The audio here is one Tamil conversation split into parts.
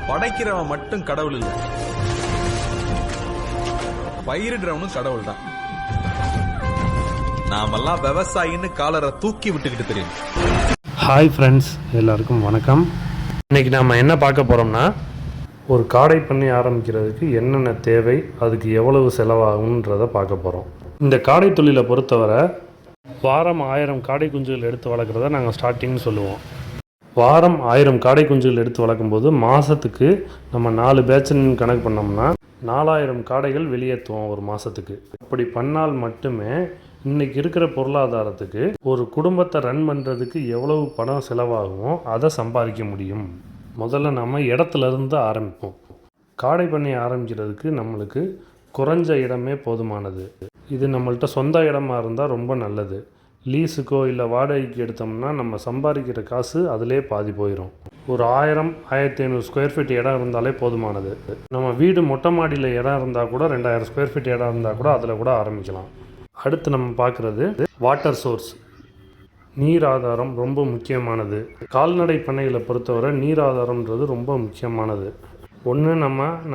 படைக்கிறவன் மட்டும் கடவுள் இல்ல, பயிரிடுறவனும் கடவுள் தான். நாமெல்லாம் விவசாயின்னு காலரை தூக்கி விட்டுக்கிட்டு தெரியும். ஹாய் ஃப்ரெண்ட்ஸ், எல்லாருக்கும் வணக்கம். இன்றைக்கி நாம் என்ன பார்க்க போகிறோம்னா, ஒரு காடை பண்ணி ஆரம்பிக்கிறதுக்கு என்னென்ன தேவை, அதுக்கு எவ்வளவு செலவாகுன்றதை பார்க்க போகிறோம். இந்த காடை தொழிலை பொறுத்தவரை வாரம் 1000 காடை குஞ்சுகள் எடுத்து வளர்க்குறத நாங்கள் ஸ்டார்டிங்னு சொல்லுவோம். வாரம் 1000 காடை குஞ்சுகள் எடுத்து வளர்க்கும்போது மாதத்துக்கு நம்ம 4 பேட்சுன்னு கணக்கு பண்ணோம்னா 4000 காடைகள் வெளியேற்றுவோம் ஒரு மாதத்துக்கு. அப்படி பண்ணால் மட்டுமே இன்றைக்கி இருக்கிற பொருளாதாரத்துக்கு ஒரு குடும்பத்தை ரன் பண்ணுறதுக்கு எவ்வளவு பணம் செலவாகுமோ அதை சம்பாதிக்க முடியும். முதல்ல நம்ம இடத்துலேருந்து ஆரம்பிப்போம். காடை பண்ணி ஆரம்பிக்கிறதுக்கு நம்மளுக்கு குறைஞ்ச இடமே போதுமானது. இது நம்மள்கிட்ட சொந்த இடமா இருந்தால் ரொம்ப நல்லது. லீஸுக்கோ இல்லை வாடகைக்கு எடுத்தோம்னா நம்ம சம்பாதிக்கிற காசு அதிலே பாதி போயிடும். ஒரு 1000-1500 ஸ்கொயர் ஃபீட் இடம் இருந்தாலே போதுமானது. நம்ம வீடு மொட்டை மாடியில் இடம் இருந்தால் கூட 2000 ஸ்கொயர் ஃபீட் இடம் இருந்தால் கூட அதில் கூட ஆரம்பிக்கலாம். அடுத்து நம்ம பார்க்குறது வாட்டர் சோர்ஸ், நீர் ஆதாரம் ரொம்ப முக்கியமானது. கால்நடை பண்ணைகளை பொறுத்தவரை நீர் ஆதாரம்ன்றது ரொம்ப முக்கியமானது. ஒன்று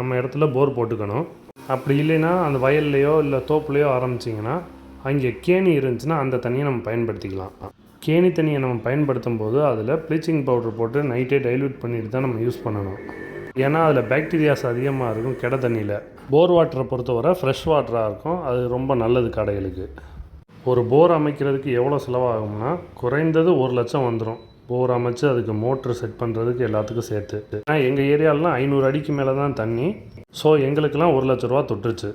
நம்ம இடத்துல போர் போட்டுக்கணும். அப்படி இல்லைன்னா அந்த வயல்லையோ இல்லை தோப்புலையோ ஆரம்பிச்சிங்கன்னா அங்கே கேணி இருந்துச்சுன்னா அந்த தண்ணியை நம்ம பயன்படுத்திக்கலாம். கேணி தண்ணியை நம்ம பயன்படுத்தும் போது அதில் ப்ளீச்சிங் பவுடர் போட்டு நைட்டே டைல்யூட் பண்ணிட்டு தான் நம்ம யூஸ் பண்ணணும். ஏன்னா அதில் பாக்டீரியாஸ் அதிகமாக இருக்கும் கெட தண்ணியில். போர் வாட்டரை பொறுத்தவரை ஃப்ரெஷ் வாட்டராக இருக்கும், அது ரொம்ப நல்லது காடைகளுக்கு. ஒரு போர் அமைக்கிறதுக்கு எவ்வளோ செலவாகும்னா குறைந்தது 1 லட்சம் வந்துடும். போர் அமைச்சு அதுக்கு மோட்ரு செட் பண்ணுறதுக்கு எல்லாத்துக்கும் சேர்த்து. ஆனால் எங்கள் ஏரியாவிலாம் 500 அடிக்கு மேலே தான் தண்ணி. ஸோ எங்களுக்கெல்லாம் 1 லட்ச ரூபா தொட்டுருச்சு.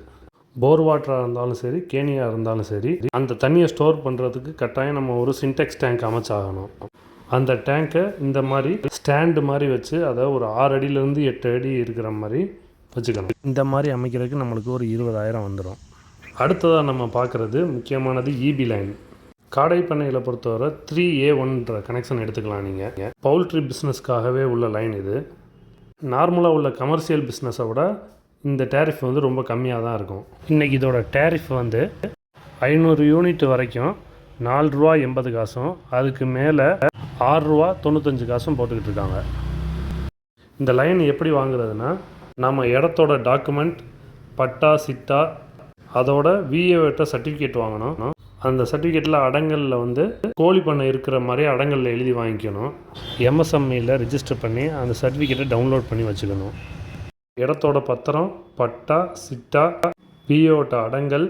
போர் வாட்டராக இருந்தாலும் சரி, கேணியாக இருந்தாலும் சரி, அந்த தண்ணியை ஸ்டோர் பண்ணுறதுக்கு கட்டாயம் நம்ம ஒரு சின்டெக்ஸ் டேங்க் அமைச்சாகணும். அந்த டேங்க்கை இந்த மாதிரி ஸ்டாண்டு மாதிரி வச்சு அதை ஒரு 6 அடியிலேருந்து 8 அடி இருக்கிற மாதிரி வச்சுக்கணும். இந்த மாதிரி அமைக்கிறதுக்கு நம்மளுக்கு ஒரு 20,000 வந்துடும். அடுத்ததாக நம்ம பார்க்குறது முக்கியமானது ஈபி லைன். காடை பண்ணைகளை பொறுத்தவரை 3A1ன்ற கனெக்ஷன் எடுத்துக்கலாம். நீங்கள் பவுல்ட்ரி பிஸ்னஸ்க்காகவே உள்ள லைன் இது. நார்மலாக உள்ள கமர்ஷியல் பிஸ்னஸை விட இந்த டேரிஃப் வந்து ரொம்ப கம்மியாக தான் இருக்கும். இன்றைக்கி இதோட டேரிஃப் வந்து 500 யூனிட் வரைக்கும் 4 ரூபா 80 காசும், அதுக்கு மேலே 6 ரூபா 95 காசும் போட்டுக்கிட்டு இருக்காங்க. இந்த லைன் எப்படி வாங்குறதுன்னா, நம்ம இடத்தோட டாக்குமெண்ட், பட்டா, சிட்டா, அதோட விஏஓட்ட சர்டிஃபிகேட் வாங்கணும். அந்த சர்டிஃபிகேட்டில் அடங்கலில் வந்து கோழி பண்ணை இருக்கிற மாதிரி அடங்கலில் எழுதி வாங்கிக்கணும். எம்எஸ்எம்இயில் ரிஜிஸ்டர் பண்ணி அந்த சர்டிஃபிகேட்டை டவுன்லோட் பண்ணி வச்சுக்கணும். இடத்தோட பத்திரம், பட்டா, சிட்டா, விஏஓட்ட அடங்கல்,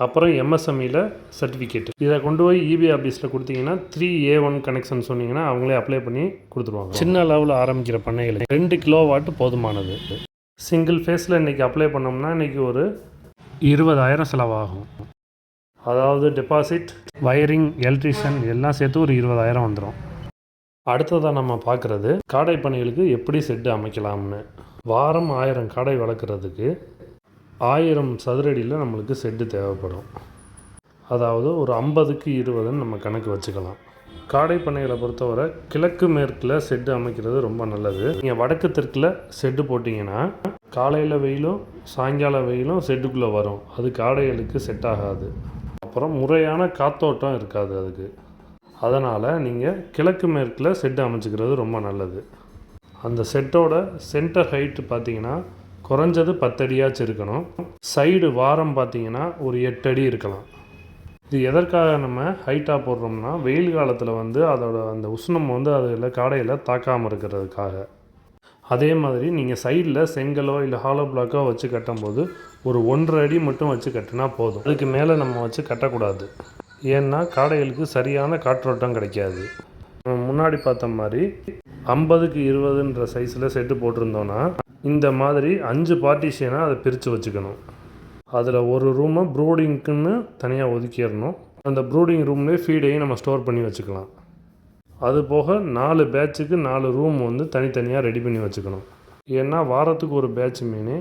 அப்புறம் எம்எஸ்எம்இயில் சர்டிஃபிகேட், இதை கொண்டு போய் இபி ஆஃபீஸில் கொடுத்தீங்கன்னா 3A1 கனெக்ஷன் சொன்னீங்கன்னா அவங்களே அப்ளை பண்ணி கொடுத்துருவாங்க. சின்ன லெவலில் ஆரம்பிக்கிற பண்ணைகளுக்கு 2 கிலோவாட் போதுமானது. சிங்கிள் ஃபேஸில் இன்றைக்கி அப்ளை பண்ணோம்னா இன்றைக்கி ஒரு 20,000 செலவாகும். அதாவது டெபாசிட், வயரிங், எலக்ட்ரிஷியன் எல்லாம் சேர்த்து ஒரு 20,000 வந்துடும். அடுத்ததாக நம்ம பார்க்குறது காடை பண்ணைகளுக்கு எப்படி செட்டு அமைக்கலாம்னு. வாரம் 1000 காடை வளர்க்குறதுக்கு 1000 சதுரடியில் நம்மளுக்கு செட்டு தேவைப்படும். அதாவது ஒரு 50க்கு 20ன்னு நம்ம கணக்கு வச்சுக்கலாம். காடை பண்ணைகளை பொறுத்தவரை கிழக்கு மேற்கில் செட்டு அமைக்கிறது ரொம்ப நல்லது. நீங்கள் வடக்கு தெற்கில் செட்டு போட்டிங்கன்னா காலையில் வெயிலும் சாயங்கால வெயிலும் செட்டுக்குள்ளே வரும், அது காடைகளுக்கு செட் ஆகாது. அப்புறம் முறையான காத்தோட்டம் இருக்காது அதுக்கு. அதனால் நீங்கள் கிழக்கு மேற்கில் செட்டு அமைச்சிக்கிறது ரொம்ப நல்லது. அந்த செட்டோட சென்டர் ஹைட்டு பார்த்திங்கன்னா குறைஞ்சது 10 அடியாச்சும் இருக்கணும். சைடு வாரம் பார்த்திங்கன்னா ஒரு 8 அடி இருக்கலாம். இது எதற்காக நம்ம ஹைட்டாக போடுறோம்னா, வெயில் காலத்தில் வந்து அதோட அந்த உஷ்ணம் வந்து அதில் காடையில் தாக்காமல் இருக்கிறதுக்காக. அதே மாதிரி நீங்கள் சைடில் செங்கலோ இல்லை ஹாலோ பிளாக்கோ வச்சு கட்டும்போது ஒரு 1.5 அடி மட்டும் வச்சு கட்டினா போதும். அதுக்கு மேலே நம்ம வச்சு கட்டக்கூடாது. ஏன்னா காடைகளுக்கு சரியான காற்றோட்டம் கிடைக்காது. நம்ம முன்னாடி பார்த்த மாதிரி 50க்கு 20ன்ற சைஸில் செட்டு போட்டிருந்தோன்னா இந்த மாதிரி 5 பார்ட்டிஷனாக அதை பிரித்து வச்சுக்கணும். அதில் ஒரு ரூமை ப்ரூடிங்க்குன்னு தனியாக ஒதுக்கிடணும். அந்த ப்ரூடிங் ரூம்லேயே ஃபீடையும் நம்ம ஸ்டோர் பண்ணி வச்சுக்கலாம். அது போக 4 பேட்சுக்கு 4 ரூம் வந்து தனித்தனியாக ரெடி பண்ணி வச்சுக்கணும். ஏன்னா வாரத்துக்கு ஒரு பேட்ச் மீன்,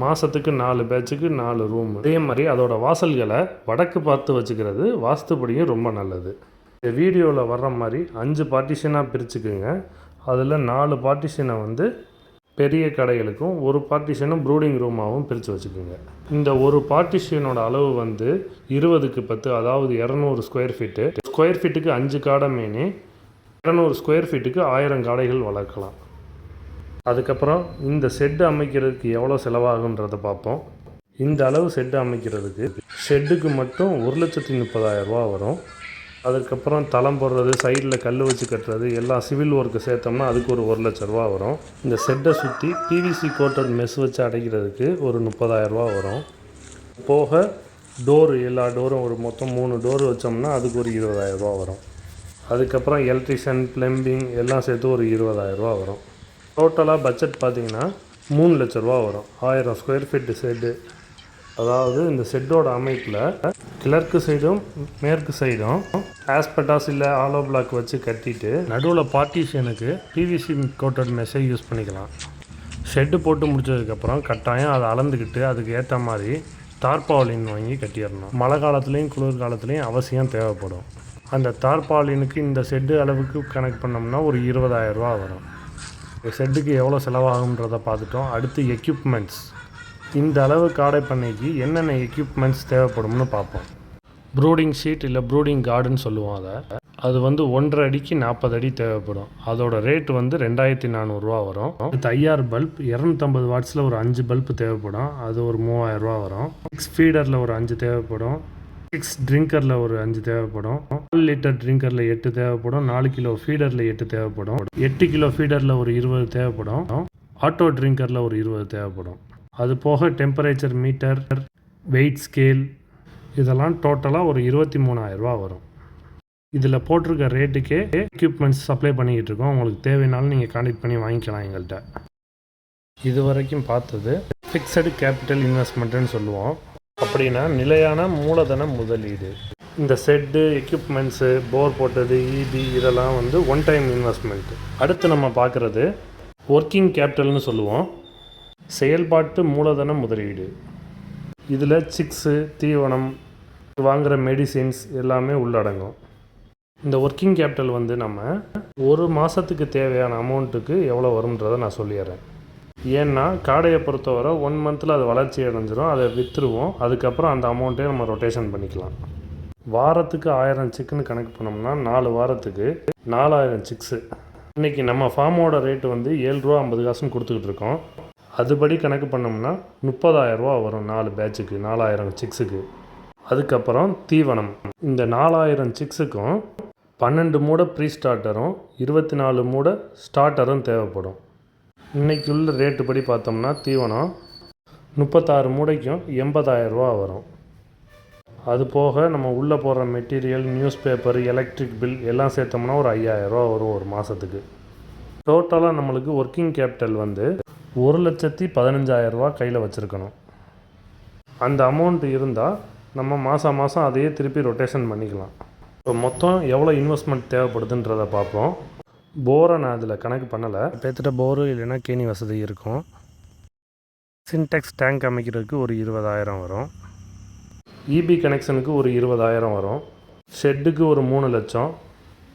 மாதத்துக்கு 4 பேட்சுக்கு 4 ரூம். அதே மாதிரி அதோட வாசல்களை வடக்கு பார்த்து வச்சுக்கிறது வாஸ்துப்படியும் ரொம்ப நல்லது. இந்த வீடியோவில் வர்ற மாதிரி 5 பார்ட்டிஷனாக பிரிச்சுக்குங்க. அதில் 4 பார்ட்டிஷனை வந்து பெரிய கடைகளுக்கும், ஒரு பார்ட்டிஷனும் ப்ரூடிங் ரூமாகவும் பிரித்து வச்சுக்கோங்க. இந்த ஒரு பார்ட்டிஷனோட அளவு வந்து 20க்கு 10, அதாவது 200 ஸ்கொயர் ஃபீட்டு. ஸ்கொயர் ஃபீட்டுக்கு 5 காடை மீன், 200 ஸ்கொயர் ஃபீட்டுக்கு 1000 காடைகள் வளர்க்கலாம். அதுக்கப்புறம் இந்த ஷெட்டு அமைக்கிறதுக்கு எவ்வளோ செலவாகுன்றதை பார்ப்போம். இந்த அளவு ஷெட்டு அமைக்கிறதுக்கு ஷெட்டுக்கு மட்டும் 1,30,000 வரும். அதுக்கப்புறம் தளம் போடுறது, சைடில் கல் வச்சு கட்டுறது, எல்லாம் சிவில் ஒர்க்கு சேர்த்தோம்னா அதுக்கு ஒரு 1,00,000 வரும். இந்த ஷெட்டை சுற்றி பிவிசி கோட்டட் மெஸ் வச்சு அடைக்கிறதுக்கு ஒரு 30,000 வரும். போக டோரு, எல்லா டோரும் ஒரு மொத்தம் 3 டோர் வச்சோம்னா அதுக்கு ஒரு 20,000 வரும். அதுக்கப்புறம் எலக்ட்ரிஷியன், ப்ளம்பிங் எல்லாம் சேர்த்து ஒரு 20,000 வரும். டோட்டலாக பட்ஜெட் பார்த்திங்கன்னா 3 லட்ச ரூபா வரும். 1000 ஸ்கொயர் ஃபீட்டு ஷெட்டு. அதாவது இந்த ஷெட்டோட அமைப்பில் கிழக்கு சைடும் மேற்கு சைடும் ஆஸ்பெட்டாஸ் இல்லை ஆலோ பிளாக் வச்சு கட்டிட்டு நடுவில் பார்ட்டிஷனுக்கு பிவிசி கோட்டட் மெஸ்ஸை யூஸ் பண்ணிக்கலாம். ஷெட்டு போட்டு முடிச்சதுக்கப்புறம் கட்டாயம் அதை அளந்துக்கிட்டு அதுக்கு ஏற்ற மாதிரி தார்பாலின் வாங்கி கட்டிடணும். மழை காலத்துலேயும் குளிர் காலத்துலேயும் அவசியம் தேவைப்படும். அந்த தார்பாலினுக்கு இந்த ஷெட்டு அளவுக்கு கனெக்ட் பண்ணோம்னா ஒரு 20,000 வரும். ஷெட்டுக்கு எவ்வளோ செலவாகுன்றதை பார்த்துட்டோம். அடுத்து எக்யூப்மெண்ட்ஸ். இந்த அளவு காடை பண்ணைக்கு என்னென்ன எக்யூப்மெண்ட்ஸ் தேவைப்படும்னு பார்ப்போம். ப்ரூடிங் ஷீட் இல்லை ப்ரூடிங் கார்டுன்னு சொல்லுவோம். அது 1.5 அடிக்கு 40 அடி தேவைப்படும். அதோட ரேட் 2,400 வரும். அடுத்து ஐஆர் பல்ப் 250 வாட்ஸில் ஒரு 5 பல்ப் தேவைப்படும். அது ஒரு 3,000 வரும். 6 ஃபீடரில் ஒரு 5 தேவைப்படும். 6 ட்ரிங்கரில் ஒரு 5 தேவைப்படும். 4 லிட்டர் ட்ரிங்கரில் 8 தேவைப்படும். 4 கிலோ ஃபீடரில் 8 தேவைப்படும். 8 கிலோ ஃபீடரில் ஒரு 20 தேவைப்படும். ஆட்டோ ட்ரிங்கரில் ஒரு 20 தேவைப்படும். அது போக டெம்பரேச்சர் மீட்டர், வெயிட் ஸ்கேல் இதெல்லாம் டோட்டலாக ஒரு 23,000 வரும். இதில் போட்டிருக்க ரேட்டுக்கே எக்யூப்மெண்ட்ஸ் சப்ளை பண்ணிக்கிட்டு இருக்கோம். உங்களுக்கு தேவைனாலும் நீங்கள் கான்டெக்ட் பண்ணி வாங்கிக்கலாம் எங்கள்கிட்ட. இது வரைக்கும் பார்த்தது ஃபிக்ஸடு கேபிட்டல் இன்வெஸ்ட்மெண்ட்டுன்னு சொல்லுவோம். அப்படின்னா நிலையான மூலதன முதலீடு. இந்த ஷெட்டு, எக்யூப்மெண்ட்ஸு, போர் போட்டது, இபி இதெல்லாம் ஒன் டைம் இன்வெஸ்ட்மெண்ட்டு. அடுத்து நம்ம பார்க்குறது ஒர்க்கிங் கேபிட்டல்னு சொல்லுவோம். செயல்பாட்டு மூலதன முதலீடு. இதில் சிக்ஸு, தீவனம், வாங்குகிற மெடிசின்ஸ் எல்லாமே உள்ளடங்கும். இந்த ஒர்க்கிங் கேபிட்டல் நம்ம ஒரு மாதத்துக்கு தேவையான அமௌண்ட்டுக்கு எவ்வளோ வரும்ன்றதை நான் சொல்லிடுறேன். ஏன்னா காடையை பொறுத்தவரை 1 மந்தில் அது வளர்ச்சி அடைஞ்சிரும். அதை விற்றுருவோம். அதுக்கப்புறம் அந்த அமௌண்ட்டே நம்ம ரொட்டேஷன் பண்ணிக்கலாம். வாரத்துக்கு 1000 சிக்குன்னு கணக்கு பண்ணோம்னா 4 வாரத்துக்கு 4,000 சிக்ஸு. இன்றைக்கி நம்ம ஃபார்மோட ரேட்டு ₹7.50 கொடுத்துக்கிட்டு இருக்கோம். அதுபடி கணக்கு பண்ணோம்னா 30,000 வரும் 4 பேட்சுக்கு, 4,000 சிக்ஸுக்கு. அதுக்கப்புறம் தீவனம். இந்த 4,000 சிக்ஸுக்கும் 12 மூடை ப்ரீ ஸ்டார்டரும் 24 மூடை ஸ்டார்டரும் தேவைப்படும். இன்றைக்கி உள்ள ரேட்டு படி பார்த்தோம்னா தீவனம் 36 மூடைக்கும் 80,000 வரும். அது போக நம்ம உள்ளே போடுற material, news paper, electric bill எல்லாம் சேர்த்தோம்னா ஒரு 5,000 வரும் ஒரு மாதத்துக்கு. டோட்டலாக நம்மளுக்கு ஒர்க்கிங் கேபிட்டல் 1,15,000 கையில் வச்சுருக்கணும். அந்த அமௌண்ட் இருந்தால் நம்ம மாதம் மாதம் அதையே திருப்பி ரொட்டேஷன் பண்ணிக்கலாம். இப்போ மொத்தம் எவ்வளோ இன்வெஸ்ட்மெண்ட் தேவைப்படுதுன்றதை பார்ப்போம். போரை நான் அதில் கணக்கு பண்ணலை. பேத்துட்ட போரு இல்லைன்னா கேணி வசதி இருக்கும். சின்டெக்ஸ் டேங்க் அமைக்கிறதுக்கு ஒரு 20,000 வரும். இபி கனெக்ஷனுக்கு ஒரு 20,000 வரும். ஷெட்டுக்கு ஒரு 3 லட்சம்.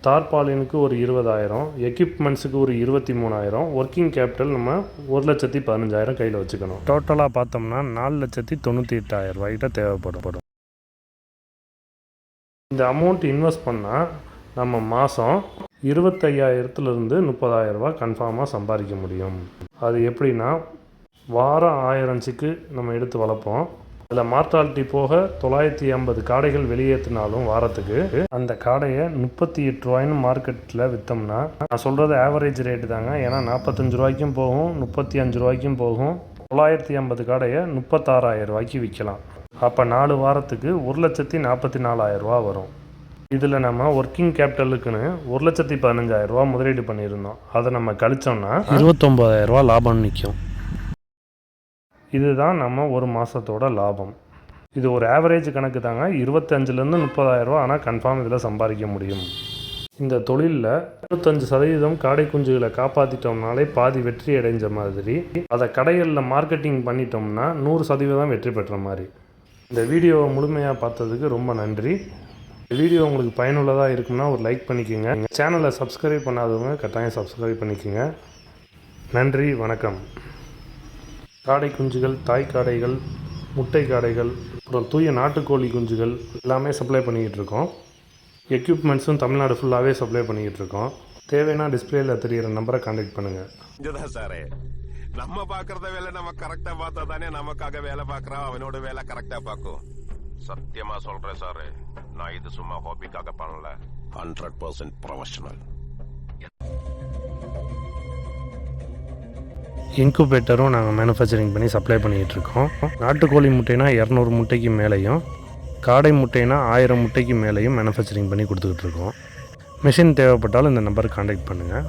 தார்பாலினுக்கு ஒரு 20,000. எக்யூப்மெண்ட்ஸுக்கு ஒரு 23,000. ஒர்க்கிங் கேபிட்டல் நம்ம 1,15,000 கையில் வச்சுக்கணும். டோட்டலாக பார்த்தோம்னா 4,98,000 தேவைப்படும். இந்த அமௌண்ட் இன்வெஸ்ட் பண்ணால் நம்ம மாதம் 25,000லேருந்து 30,000 கன்ஃபார்மாக சம்பாதிக்க முடியும். அது எப்படின்னா வாரம் 1000 சிக்கு நம்ம எடுத்து வளர்ப்போம். அதில் மார்டாலிட்டி போக 950 காடைகள் வெளியேற்றினாலும் வாரத்துக்கு அந்த காடையை 38 ரூபாய்னு மார்க்கெட்டில் விற்றோம்னா, நான் சொல்கிறது ஆவரேஜ் ரேட்டு தாங்க. ஏன்னா 45 ரூபாய்க்கும் போகும், 35 ரூபாய்க்கும் போகும். 950 காடையை 36,000 விற்கலாம். அப்போ 4 வாரத்துக்கு 1,44,000 வரும். இதில் நம்ம ஒர்க்கிங் கேபிட்டலுக்குன்னு 1,15,000 முதலீடு பண்ணியிருந்தோம். அதை நம்ம கழிச்சோம்னா 29,000 லாபம் நிற்கும். இதுதான் நம்ம ஒரு மாதத்தோட லாபம். இது ஒரு ஆவரேஜ் கணக்கு தாங்க. 25,000லேருந்து 30,000 ஆனால் கன்ஃபார்ம் இதில் சம்பாதிக்க முடியும். இந்த தொழிலில் 25% காடை குஞ்சுகளை காப்பாற்றிட்டோம்னாலே பாதி வெற்றி அடைஞ்ச மாதிரி. அதை கடைகளில் மார்க்கெட்டிங் பண்ணிட்டோம்னா 100% வெற்றி பெற்ற மாதிரி. இந்த வீடியோவை முழுமையாக பார்த்ததுக்கு ரொம்ப நன்றி. இந்த வீடியோ உங்களுக்கு பயனுள்ளதாக இருக்குன்னா ஒரு லைக் பண்ணிக்கோங்க. சேனலை சப்ஸ்கிரைப் பண்ணாதவங்க கட்டாயம் சப்ஸ்கிரைப் பண்ணிக்கோங்க. நன்றி, வணக்கம். காடை குஞ்சுகள், தாய் காடைகள், முட்டை காடைகள், அப்புறம் தூய நாட்டுக்கோழி குஞ்சுகள் எல்லாமே சப்ளை பண்ணிக்கிட்டு இருக்கோம். எக்யூப்மெண்ட்ஸும் தமிழ்நாடு ஃபுல்லாகவே சப்ளை பண்ணிக்கிட்டு இருக்கோம். தேவைன்னா டிஸ்பிளேயில் தெரிகிற நம்பரை கான்டாக்ட் பண்ணுங்கள். இங்கதான் சாரே, நம்ம பாக்குறத வேலை நம்ம கரெக்டா பார்த்தா தானே நமக்காக வேலை பாக்குறான் அவனோட வேலை கரெக்டா பாக்கும். சத்தியமா சொல்றேன் சாரு, நான் இது சும்மா ஹாபிக்காக பண்ணல, 100% ப்ரொஃபஷனல். இன்குபேட்டரும் நாங்கள் மேனுஃபேக்சரிங் பண்ணி சப்ளை பண்ணிகிட்ருக்கோம். நாட்டுக்கோழி முட்டைனா 200 முட்டைக்கு மேலேயும், காடை முட்டைனா 1000 முட்டைக்கு மேலேயும் மேனுஃபேக்சரிங் பண்ணி கொடுத்துக்கிட்ருக்கோம். மிஷின் தேவைப்பட்டாலும் இந்த நம்பருக்கு கான்டாக்ட் பண்ணுங்கள்.